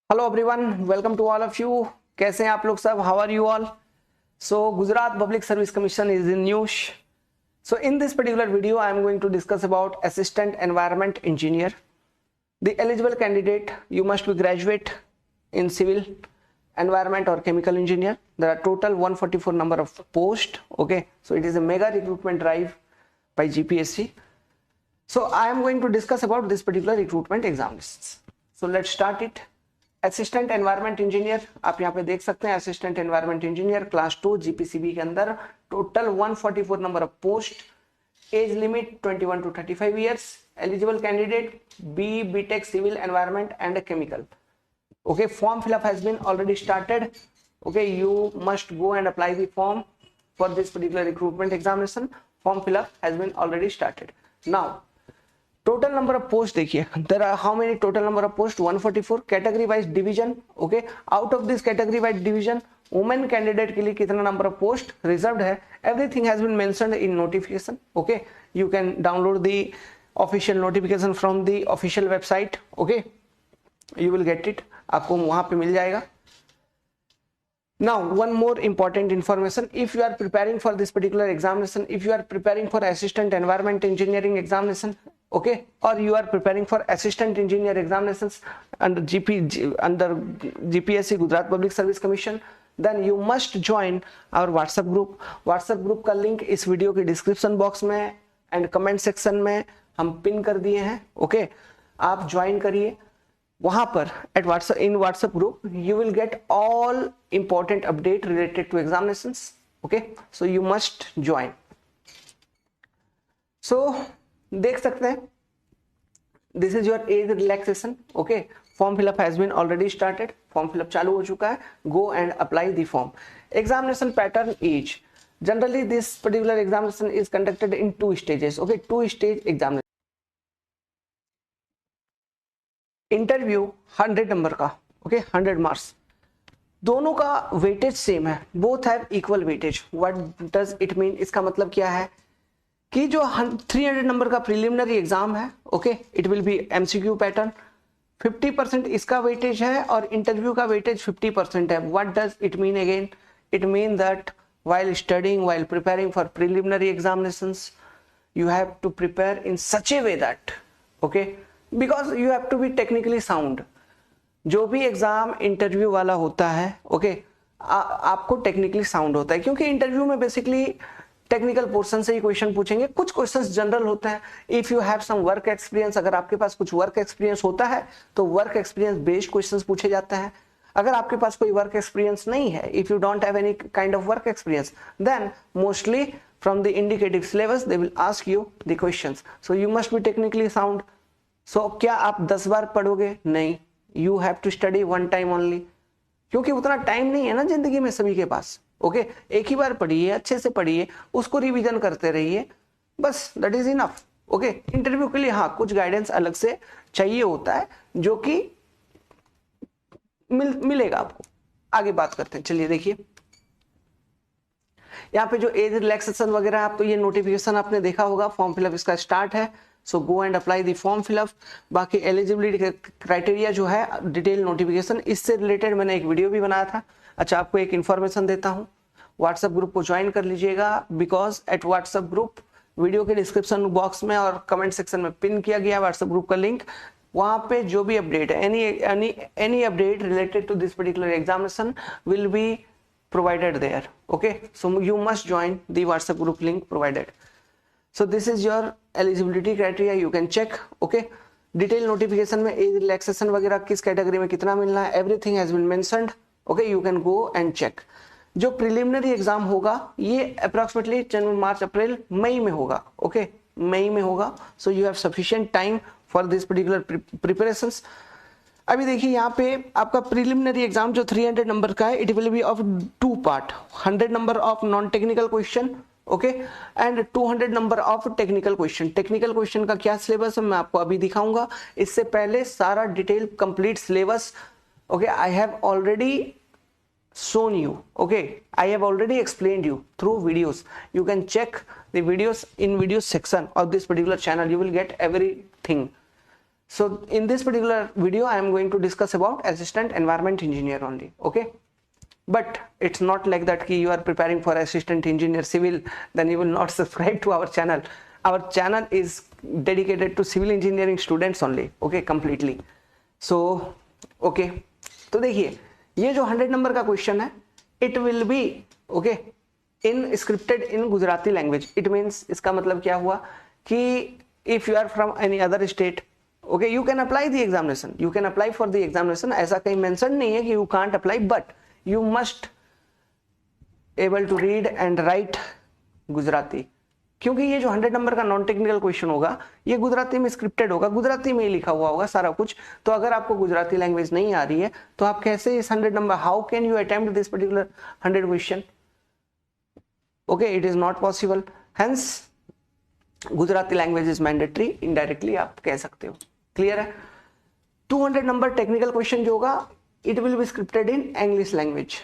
Hello everyone, welcome to all of you. कैसे हैं आप लोग सब? How are you all? So Gujarat public service commission is in news. So in this particular video I am going to discuss about assistant environment engineer. The eligible candidate, you must be graduate in civil, environment or chemical engineer. There are total 144 number of post. Okay, so it is a mega recruitment drive by GPSC. So I am going to discuss about this particular recruitment examinations. So let's start it. Assistant environment engineer आप यहाँ पे देख सकते हैं, assistant environment engineer class 2 GPCB के अंदर total 144 number of post. Age limit 21 to 35 years. Eligible candidate BTech civil environment and chemical. Okay, form fill up has been already started. Okay, you must go and apply the form for this particular recruitment examination. Form fill up has been already started. Now total number of posts देखिए, there are how many total number of posts? 144. category wise division. okay, out of this category wise division women candidate के लिए कितना number of post reserved है, everything has been mentioned in notification. okay, you can download the official notification from the official website. okay, you will get it, आपको वहां पे मिल जाएगा. Now one more important information, if you are preparing for this particular examination, if you are preparing for assistant environment engineering examination, okay, or you are preparing for assistant engineer examinations under GPSC Gujarat Public Service Commission, then you must join our WhatsApp group. WhatsApp group का link इस video के description box में and comment section में हम pin कर दिए हैं. Okay, आप ज्वाइन करिए वहां पर at WhatsApp. In WhatsApp group you will get all important update related to examinations. Okay, so you must join. So देख सकते हैं, this is your age relaxation. Okay, form fill up has been already started. Form fill up चालू हो चुका है. Go and apply the form. Examination pattern is generally this particular examination is conducted in 2 stages. Okay, 2 stage examination. Interview 100 number का. Okay, 100 marks. दोनों का weightage same है. Both have equal weightage. What does it mean? इसका मतलब क्या है कि जो 300 नंबर का प्रिलिमिनरी एग्जाम है, okay, it will B MCQ pattern. 50% इसका वेटेज है और इंटरव्यू का वेटेज 50% है. What does it mean again? It mean that while studying, while preparing for preliminary examinations, you have to prepare in such a way that, okay, because you have to be technically sound. जो भी exam interview वाला होता है, okay, आपको technically sound होता है, क्योंकि interview में बेसिकली टेक्निकल पोर्शन से ही क्वेश्चन पूछेंगे. कुछ क्वेश्चंस जनरल होते हैं. If you have some work experience, अगर आपके पास कुछ वर्क एक्सपीरियंस होता है तो वर्क एक्सपीरियंस बेस्ड क्वेश्चंस पूछे जाते हैं. अगर आपके पास कोई वर्क एक्सपीरियंस नहीं है, if you don't have any kind of work experience, then mostly from the indicative syllabus they will ask you the questions. So you must be technically sound. So क्या आप 10 बार पढ़ोगे? नहीं, you have to study 1 time only, क्योंकि उतना time नहीं है ना जिंदगी में सभी के पास. ओके, एक ही बार पढ़िए, अच्छे से पढ़िए, उसको रिवीजन करते रहिए, बस, that is enough. Okay, interview के लिए हाँ कुछ गाइडेंस अलग से चाहिए होता है, जो कि मिलेगा आपको. आगे बात करते हैं. चलिए देखिए, यहाँ पे जो एज रिलैक्सेशन वगैरह, आप तो ये नोटिफिकेशन आपने देखा होगा. फॉर्म फिलअप इसका स्टार्ट है. So go and apply the form fill up. बाकी एलिजिबिलिटी क्राइटेरिया जो है, डिटेल नोटिफिकेशन, इससे रिलेटेड मैंने एक वीडियो भी बनाया था. अच्छा, आपको एक इन्फॉर्मेशन देता हूँ, व्हाट्सएप ग्रुप को ज्वाइन कर लीजिएगा, because at WhatsApp group video के डिस्क्रिप्शन बॉक्स में और कमेंट सेक्शन में पिन किया गया व्हाट्सएप ग्रुप का लिंक. वहां पे जो भी अपडेट है, any update related to this particular examination will be provided there. okay, so you must join the WhatsApp group link provided. So this is your eligibility criteria, you can check. okay, detail notification में age relaxation वगैरह किस category में कितना मिलना है, everything has been mentioned. Okay, you can go and check. जो preliminary exam होगा ये अप्रोक्सीमेटली जनवरी, मार्च, अप्रैल, मई में होगा. ओके, मई में होगा. So you have sufficient time for this particular preparations. अभी देखिए, यहाँ पे आपका प्रिलिमिनरी एग्जाम जो 300 नंबर का है, it will B of 2 part. 100 number of non technical question, okay, and 200 number of technical question. Technical question का क्या सिलेबस है मैं आपको अभी दिखाऊंगा. इससे पहले सारा detail complete syllabus, okay, I have already shown you. okay, I have already explained you through videos. You can check the videos in video section of this particular channel. You will get everything. So in this particular video, I am going to discuss about assistant environment engineer only. Okay, but it's not like that ki you are preparing for assistant engineer civil, then you will not subscribe to our channel. Our channel is dedicated to civil engineering students only. Okay, completely. So okay, तो देखिए ये जो 100 number का question है, it will be okay in scripted in Gujarati language. It means इसका मतलब क्या हुआ कि if you are from any other state, okay, you can apply the examination, you can apply for the examination. ऐसा कहीं mention नहीं है कि you can't apply, but you must able to read and write Gujarati, क्योंकि ये जो 100 number का non technical question होगा ये गुजराती में स्क्रिप्टेड होगा, गुजराती में ही लिखा हुआ होगा सारा कुछ. तो अगर आपको गुजराती लैंग्वेज नहीं आ रही है तो आप कैसे इस 100 number, how can you attempt this particular 100 question? Okay, it is not possible. Hence Gujarati language is mandatory, indirectly आप कह सकते हो. क्लियर है? 200 नंबर टेक्निकल क्वेश्चन जो होगा it will B scripted in English language.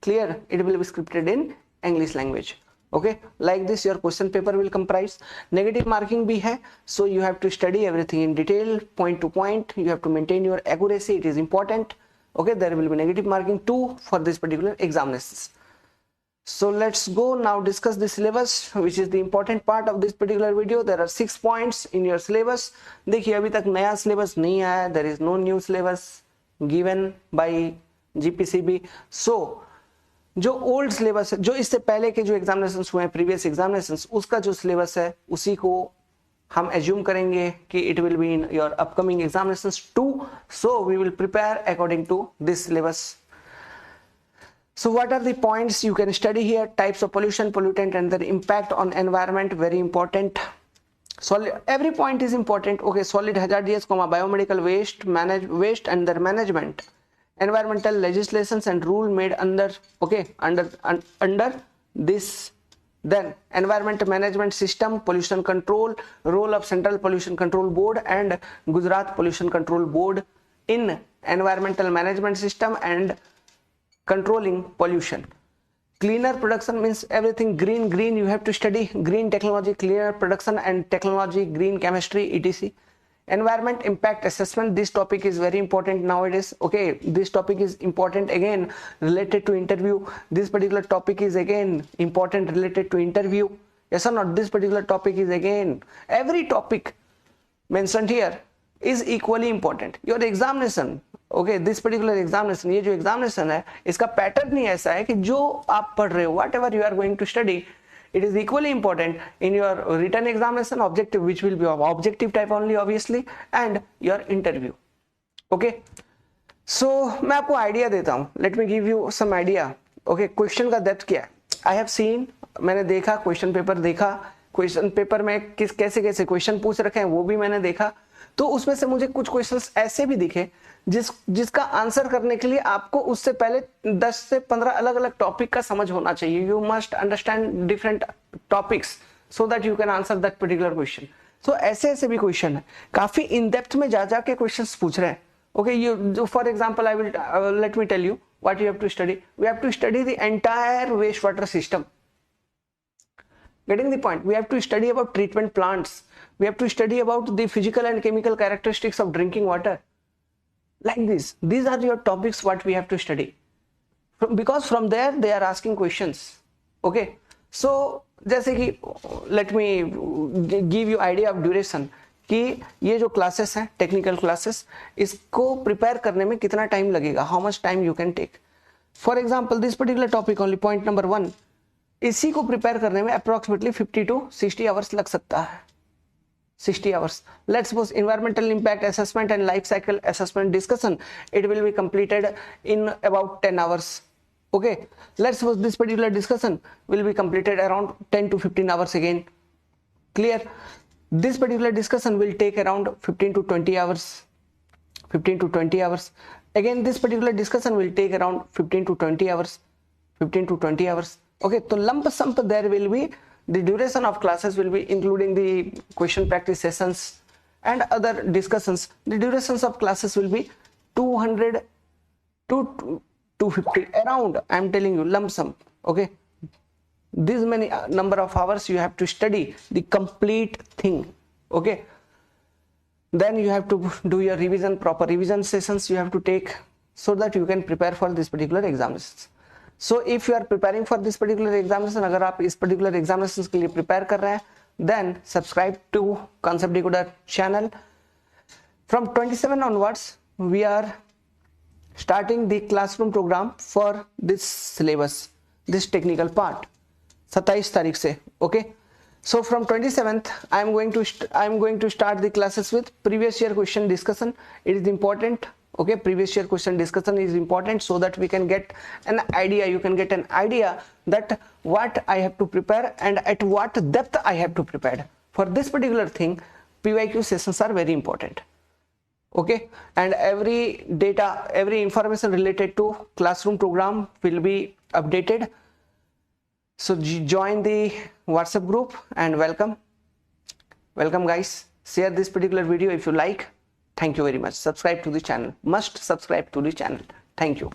Clear? It will B scripted in English language. Okay, like this your question paper will comprise. Negative marking bhi hai, so you have to study everything in detail, point to point. You have to maintain your accuracy, it is important. Okay, there will be negative marking too for this particular examinations. So let's go now discuss the syllabus, which is the important part of this particular video. There are 6 points in your syllabus. देखिए अभी तक नया syllabus नहीं आया, there is no new syllabus given by GPCB. So जो old syllabus है, जो इससे पहले के जो एग्जामिनेशंस हुए हैं, प्रीवियस एग्जामिनेशंस, उसका जो सिलेबस है उसी को हम एज्यूम करेंगे कि it will be in your upcoming examinations too. So we will prepare according to this syllabus. So what are the points you can study here? Types of pollution, pollutant and their impact on environment, very important. Solid, every point is important. Okay, solid hazardous, biomedical waste, waste and their management. Environmental legislations and rule made under under this. Then environment management system, pollution control, role of Central Pollution Control Board and Gujarat Pollution Control Board in environmental management system and controlling pollution. Cleaner production means everything green. You have to study green technology, cleaner production and technology, green chemistry, etc. Environment impact assessment, this topic is very important nowadays. Okay, this topic is important again related to interview. This particular topic is again important related to interview. Yes or not? This particular topic is again, every topic mentioned here is equally important. Your examination, okay, this particular examination, ये जो examination है इसका pattern ही ऐसा है कि जो आप पढ़ रहे हो, whatever you are going to study, it is equally important in your written examination objective, which will be of objective type only obviously, and your interview. Okay, so मैं आपको idea देता हूँ. Let me give you some idea. Okay, question का depth क्या है? I have seen, मैंने देखा question paper, देखा question paper में कैसे कैसे question पूछ रखे हैं वो भी मैंने देखा. तो उसमें से मुझे कुछ क्वेश्चंस ऐसे भी दिखे जिसका आंसर करने के लिए आपको उससे पहले 10 से 15 अलग अलग टॉपिक का समझ होना चाहिए. You must understand different topics so that you can answer that particular question. तो ऐसे ऐसे भी क्वेश्चन है, काफी इन डेप्थ में जा के क्वेश्चंस पूछ रहे हैं. Okay, you for example I will let me tell you what you have to study. We have to study the entire waste water system. Getting the point? We have to study about treatment plants. We have to study about the physical and chemical characteristics of drinking water. Like this. These are your topics what we have to study. Because from there they are asking questions. Okay. So जैसे कि let me give you idea of duration कि ये जो classes हैं technical classes, इसको prepare करने में कितना time लगेगा? How much time you can take? For example, this particular topic only, point number 1. इसी को प्रिपेयर करने में अप्रोक्सीमेटली 50 to 60 आवर्स लग सकता है. 60 hours. Let's suppose environmental impact assessment and life cycle assessment discussion, it will be completed in about 10 hours. Okay, let's suppose this particular discussion will be completed around 10 to 15 hours again. Clear? This particular discussion will take around 15 to 20 hours. 15 to 20 hours. Again, this particular discussion will take around 15 to 20 hours. 15 to 20 hours. Okay, so lump sum there will be the duration of classes will be including the question practice sessions and other discussions. The durations of classes will be 200 to 250 around. I am telling you lump sum. Okay, this many number of hours you have to study the complete thing. Okay, then you have to do your revision, proper revision sessions you have to take, so that you can prepare for this particular examinations. So if you are preparing for this particular examination, अगर आप इस particular examinations के लिए prepare कर रहे हैं, then subscribe to Concept Decoder channel. From 27 onwards we are starting the classroom program for this syllabus, this technical part, 27 तारीख से. Okay, so from 27th I am going to start the classes with previous year question discussion. It is important. Okay, previous year question discussion is important, so that we can get an idea, you can get an idea that what I have to prepare and at what depth I have to prepare for this particular thing. PYQ sessions are very important. Okay, and every data, every information related to classroom program will be updated. So join the WhatsApp group and welcome guys. Share this particular video if you like. Thank you very much. Subscribe to the channel. Must subscribe to the channel. Thank you.